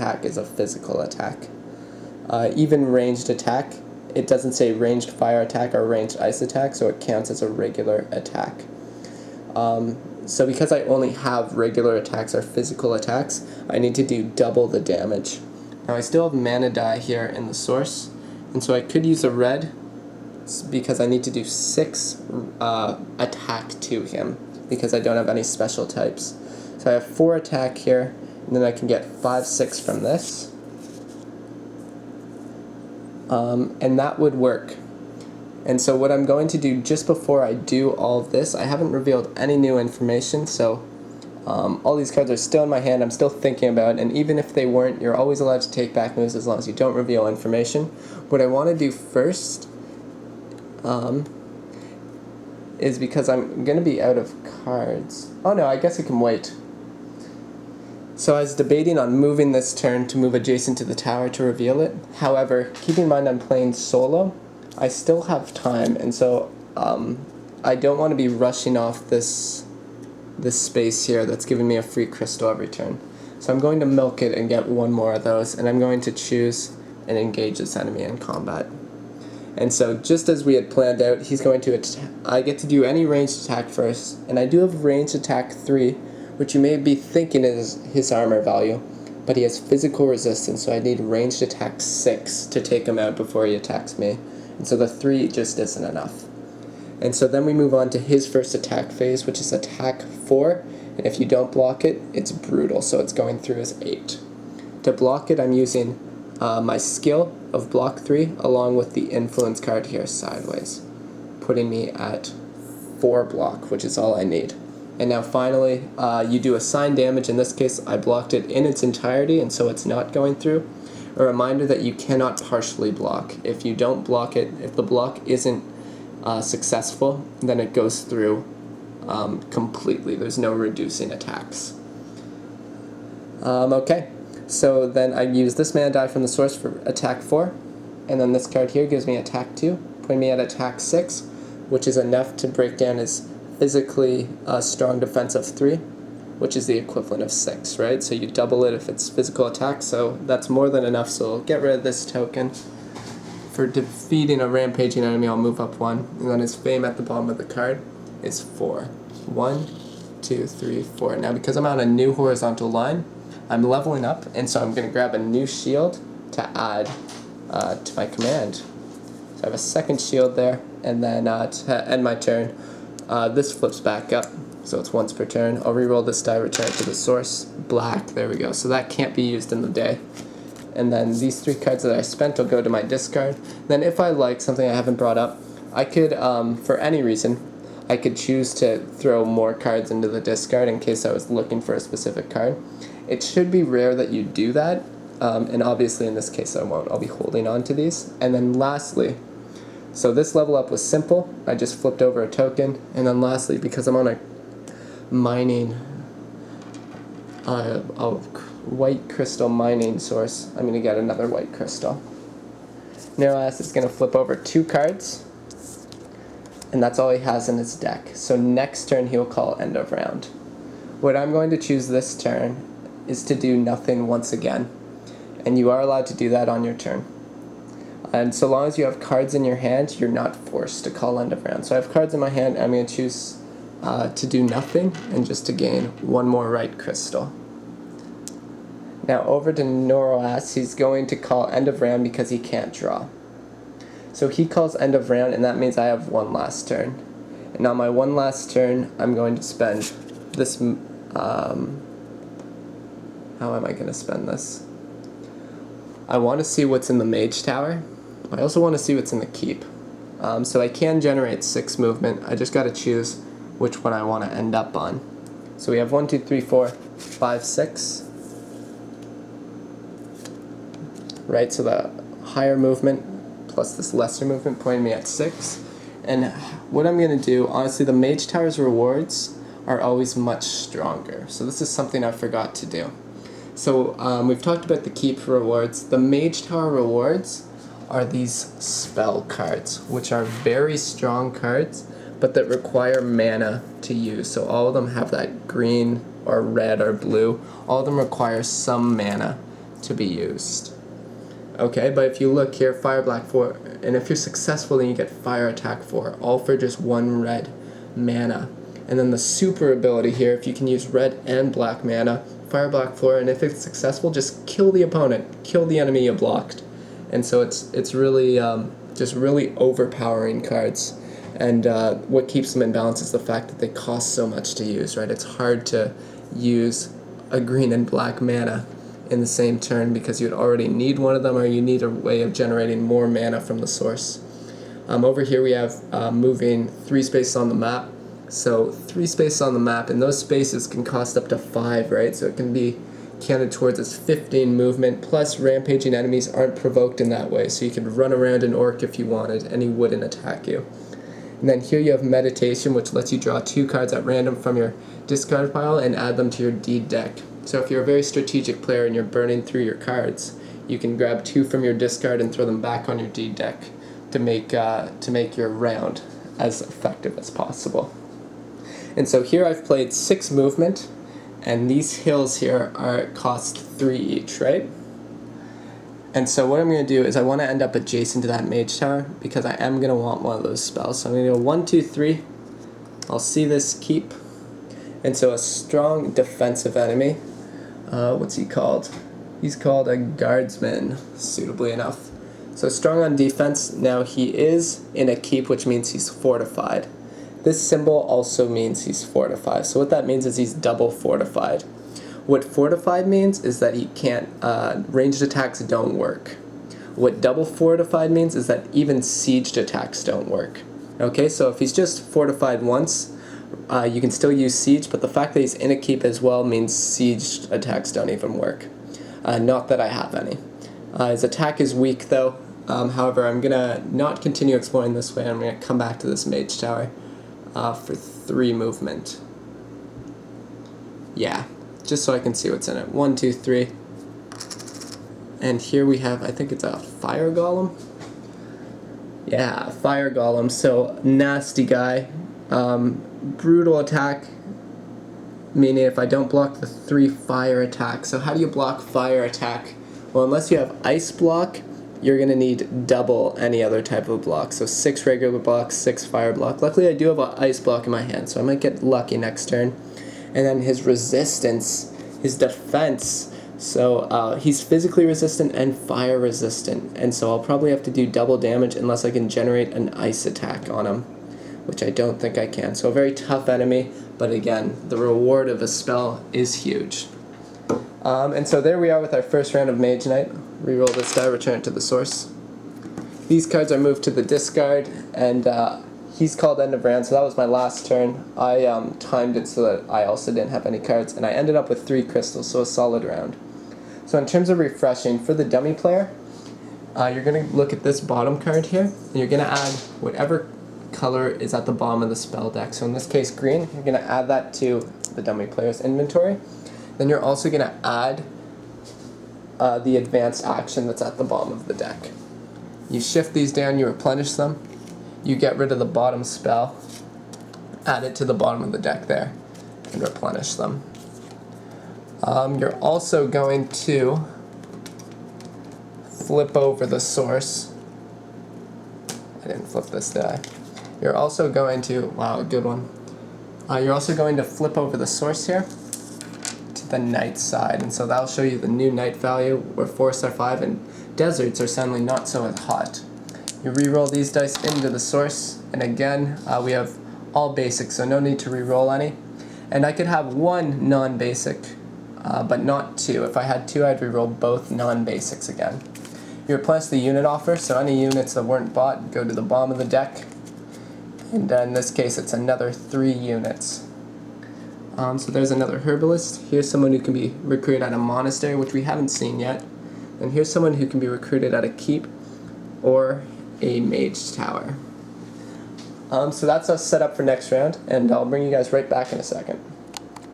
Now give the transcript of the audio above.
attack is a physical attack. Even ranged attack, it doesn't say ranged fire attack or ranged ice attack, so it counts as a regular attack. So because I only have regular attacks or physical attacks, I need to do double the damage. Now I still have mana die here in the source, and so I could use a red because I need to do 6 attack to him because I don't have any special types. So I have 4 attack here, and then I can get 5, 6 from this. And that would work. And so what I'm going to do just before I do all of this, I haven't revealed any new information, so all these cards are still in my hand, I'm still thinking about it, and even if they weren't, you're always allowed to take back moves as long as you don't reveal information. What I want to do first is, because I'm going to be out of cards. Oh no, I guess I can wait. So I was debating on moving this turn to move adjacent to the tower to reveal it. However, keep in mind I'm playing solo, I still have time, and so I don't want to be rushing off this space here that's giving me a free crystal every turn. So I'm going to milk it and get 1 more of those, and I'm going to choose and engage this enemy in combat. And so just as we had planned out, he's going to I get to do any ranged attack first, and I do have ranged attack 3, which you may be thinking is his armor value, but he has physical resistance, so I need ranged attack 6 to take him out before he attacks me. And so the 3 just isn't enough. And so then we move on to his first attack phase, which is attack 4, and if you don't block it, it's brutal, so it's going through as 8. To block it, I'm using my skill of block 3 along with the influence card here sideways, putting me at 4 block, which is all I need. And now finally, you do assign damage. In this case, I blocked it in its entirety, and so it's not going through. A reminder that you cannot partially block. If you don't block it, if the block isn't successful, then it goes through completely. There's no reducing attacks. Okay, so then I use this mana die from the source for attack 4, and then this card here gives me attack 2, putting me at attack 6, which is enough to break down his physically strong defense of 3, which is the equivalent of 6, right? So you double it if it's physical attack, so that's more than enough, so I'll get rid of this token. For defeating a rampaging enemy, I'll move up 1, and then his fame at the bottom of the card is 4. 1, 2, 3, 4. Now because I'm on a new horizontal line, I'm leveling up, and so I'm going to grab a new shield to add to my command. So I have a second shield there, and then to end my turn, this flips back up, so it's once per turn. I'll reroll this die, return it to the source. Black, there we go. So that can't be used in the day. And then these 3 cards that I spent will go to my discard. Then if I like something I haven't brought up, I could, for any reason, I could choose to throw more cards into the discard in case I was looking for a specific card. It should be rare that you do that, and obviously in this case I won't. I'll be holding on to these. And then lastly, so this level up was simple. I just flipped over a token. And then lastly, because I'm on a mining, a white crystal mining source, I'm going to get another white crystal. Nerolas is going to flip over 2 cards, and that's all he has in his deck. So next turn he'll call end of round. What I'm going to choose this turn is to do nothing once again, and you are allowed to do that on your turn. And so long as you have cards in your hand, you're not forced to call end of round. So I have cards in my hand, I'm going to choose to do nothing and just to gain 1 more right crystal. Now over to Nerolas, he's going to call end of round because he can't draw. So he calls end of round, and that means I have 1 last turn. And on my 1 last turn, I'm going to spend this, how am I going to spend this? I want to see what's in the Mage Tower. I also want to see what's in the Keep. So I can generate 6 movement. I just got to choose which one I want to end up on. So we have 1, 2, 3, 4, 5, 6. Right, so the higher movement plus this lesser movement pointing me at 6. And what I'm going to do, honestly, the Mage Tower's rewards are always much stronger. So this is something I forgot to do. So we've talked about the Keep rewards. The Mage Tower rewards are these spell cards, which are very strong cards, but that require mana to use. So all of them have that green or red or blue. All of them require some mana to be used. Okay, but if you look here, Fire Black 4, and if you're successful, then you get Fire Attack 4, all for just 1 red mana. And then the super ability here, if you can use red and black mana, Fire Black 4, and if it's successful, just kill the opponent, kill the enemy you blocked. And so it's really just really overpowering cards. And what keeps them in balance is the fact that they cost so much to use, right? It's hard to use a green and black mana in the same turn because you'd already need one of them, or you need a way of generating more mana from the source. Over here we have moving 3 spaces on the map. So 3 spaces on the map, and those spaces can cost up to 5, right? So it can be counted towards as 15 movement, plus rampaging enemies aren't provoked in that way, so you could run around an orc if you wanted, and he wouldn't attack you. And then here you have Meditation, which lets you draw 2 cards at random from your discard pile and add them to your deed deck. So if you're a very strategic player and you're burning through your cards, you can grab 2 from your discard and throw them back on your deed deck to make your round as effective as possible. And so here I've played 6 movement, and these hills here cost 3 each, right? And so what I'm going to do is I want to end up adjacent to that Mage Tower because I am going to want one of those spells. So I'm going to go 1, 2, 3. I'll see this keep. And so a strong defensive enemy. What's he called? He's called a guardsman, suitably enough. So strong on defense. Now he is in a keep, which means he's fortified. This symbol also means he's fortified. So what that means is he's double fortified. What fortified means is that he can't, ranged attacks don't work. What double fortified means is that even sieged attacks don't work. Okay, so if he's just fortified once, you can still use siege, but the fact that he's in a keep as well means sieged attacks don't even work. Not that I have any. His attack is weak though. However, I'm going to not continue exploring this way. I'm going to come back to this Mage Tower for 3 movement. Yeah, just so I can see what's in it. 1, 2, 3. And here we have, I think it's a Fire Golem. Yeah, Fire Golem. So, nasty guy. Brutal attack, meaning if I don't block the 3 fire attack. So how do you block fire attack? Well, unless you have ice block, you're going to need double any other type of block. So 6 regular blocks, 6 fire block. Luckily I do have an ice block in my hand, so I might get lucky next turn. And then his resistance, his defense, so he's physically resistant and fire resistant, and so I'll probably have to do double damage unless I can generate an ice attack on him, which I don't think I can. So a very tough enemy, but again, the reward of a spell is huge. And so there we are with our first round of Mage Knight. Reroll this die, return it to the source. These cards are moved to the discard, and he's called end of round, so that was my last turn. I timed it so that I also didn't have any cards, and I ended up with 3 crystals, so a solid round. So in terms of refreshing, for the dummy player, you're going to look at this bottom card here, and you're going to add whatever color is at the bottom of the spell deck. So in this case, green. You're going to add that to the dummy player's inventory. Then you're also going to add the advanced action that's at the bottom of the deck. You shift these down, you replenish them, you get rid of the bottom spell, add it to the bottom of the deck there, and replenish them. You're also going to flip over the source. I didn't flip this, did I? You're also going to, wow, good one. You're also going to flip over the source here to the night side, and so that'll show you the new night value where forests are 5 and deserts are suddenly not so hot. You re-roll these dice into the source, and again, we have all basic, so no need to re-roll any. And I could have 1 non-basic, but not 2. If I had 2, I'd re-roll both non-basics again. You replenish the unit offer, so any units that weren't bought go to the bottom of the deck. And in this case, it's another 3 units. So there's another herbalist. Here's someone who can be recruited at a monastery, which we haven't seen yet. And here's someone who can be recruited at a keep or a mage tower. So that's us set up for next round, and I'll bring you guys right back in a second.